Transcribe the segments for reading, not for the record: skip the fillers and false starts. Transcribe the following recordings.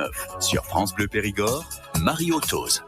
19. Sur France Bleu Périgord, Mario Tose.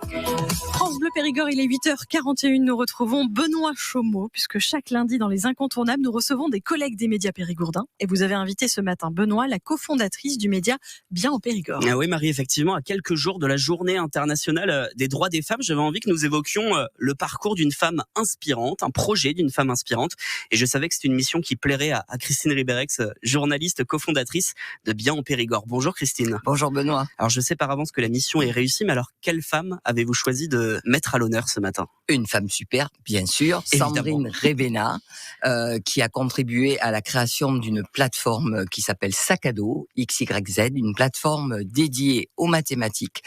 France Bleu Périgord, il est 8h41. Nous retrouvons Benoît Chaumeau, puisque chaque lundi dans les Incontournables, nous recevons des collègues des médias périgourdins. Et vous avez invité ce matin Benoît, la cofondatrice du média Bien au Périgord. Ah oui, Marie, effectivement, à quelques jours de la journée internationale des droits des femmes, j'avais envie que nous évoquions le parcours d'une femme inspirante, un projet d'une femme inspirante. Et je savais que c'était une mission qui plairait à Christine Ribérex, journaliste cofondatrice de Bien au Périgord. Bonjour Christine. Bonjour Benoît. Alors je sais par avance que la mission est réussie, mais alors quelle femme avez-vous choisi de mettre à l'honneur ce matin ? Une femme super, bien sûr, Évidemment. Sandrine Rébena, qui a contribué à la création d'une plateforme qui s'appelle Sac à dos, XYZ, une plateforme dédiée aux mathématiques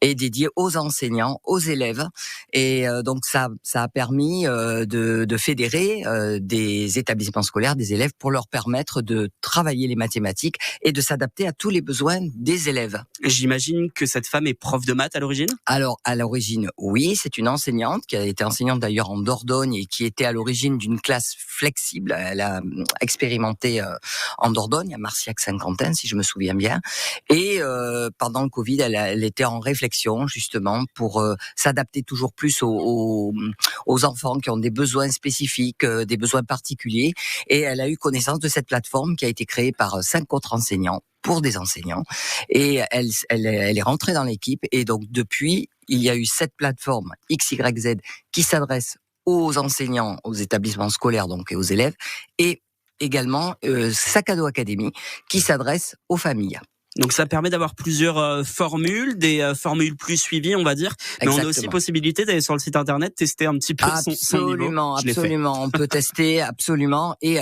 et dédiée aux enseignants, aux élèves. Et donc ça a permis de fédérer des établissements scolaires, des élèves, pour leur permettre de travailler les mathématiques et de s'adapter à tous les besoins des élèves. J'imagine que cette femme est prof de maths à l'origine ? Alors, à l'origine, oui, c'est une enseignante qui a été enseignante d'ailleurs en Dordogne et qui était à l'origine d'une classe flexible. Elle a expérimenté en Dordogne, à Marciac-Saint-Quentin, si je me souviens bien. Et pendant le Covid, elle était en réflexion justement pour s'adapter toujours plus aux enfants qui ont des besoins spécifiques, des besoins particuliers. Et elle a eu connaissance de cette plateforme qui a été créée par 5 autres enseignants, pour des enseignants, et elle est rentrée dans l'équipe, et donc depuis, il y a eu cette plateforme XYZ qui s'adresse aux enseignants, aux établissements scolaires donc et aux élèves, et également Sac à dos Academy qui s'adresse aux familles. Donc ça permet d'avoir plusieurs formules, des formules plus suivies, on va dire. Mais Exactement. on a aussi possibilité d'aller sur le site internet, tester un petit peu son niveau. Absolument, on peut tester, absolument. Et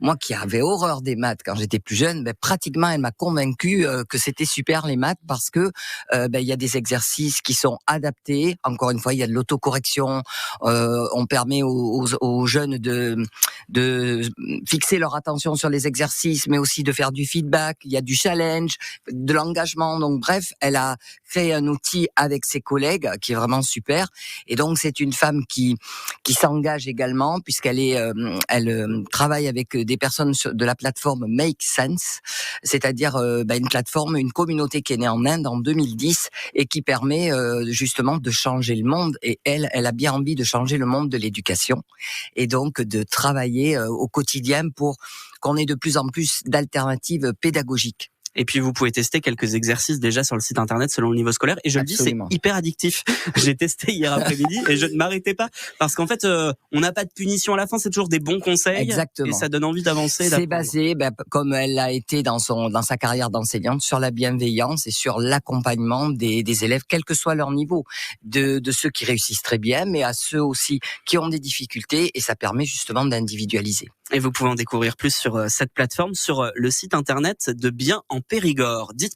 moi qui avais horreur des maths quand j'étais plus jeune, pratiquement elle m'a convaincu que c'était super les maths, parce que il y a des exercices qui sont adaptés. Encore une fois, il y a de l'autocorrection. On permet aux jeunes de fixer leur attention sur les exercices, mais aussi de faire du feedback. Il y a du challenge, de l'engagement. Donc bref, elle a créé un outil avec ses collègues qui est vraiment super. Et donc c'est une femme qui s'engage également, puisqu'elle elle travaille avec des personnes de la plateforme Make Sense, c'est-à-dire une plateforme, une communauté qui est née en Inde en 2010 et qui permet justement de changer le monde. Et elle a bien envie de changer le monde de l'éducation et donc de travailler au quotidien pour qu'on ait de plus en plus d'alternatives pédagogiques. Et puis vous pouvez tester quelques exercices déjà sur le site internet selon le niveau scolaire. Et je Absolument. le dis, c'est hyper addictif. J'ai testé hier après-midi et je ne m'arrêtais pas, parce qu'en fait, on n'a pas de punition à la fin. C'est toujours des bons conseils. Exactement. Et ça donne envie d'avancer. C'est basé, comme elle l'a été dans sa carrière d'enseignante, sur la bienveillance et sur l'accompagnement des élèves, quel que soit leur niveau, de ceux qui réussissent très bien, mais à ceux aussi qui ont des difficultés. Et ça permet justement d'individualiser. Et vous pouvez en découvrir plus sur cette plateforme, sur le site internet de Bien en Périgord. Dites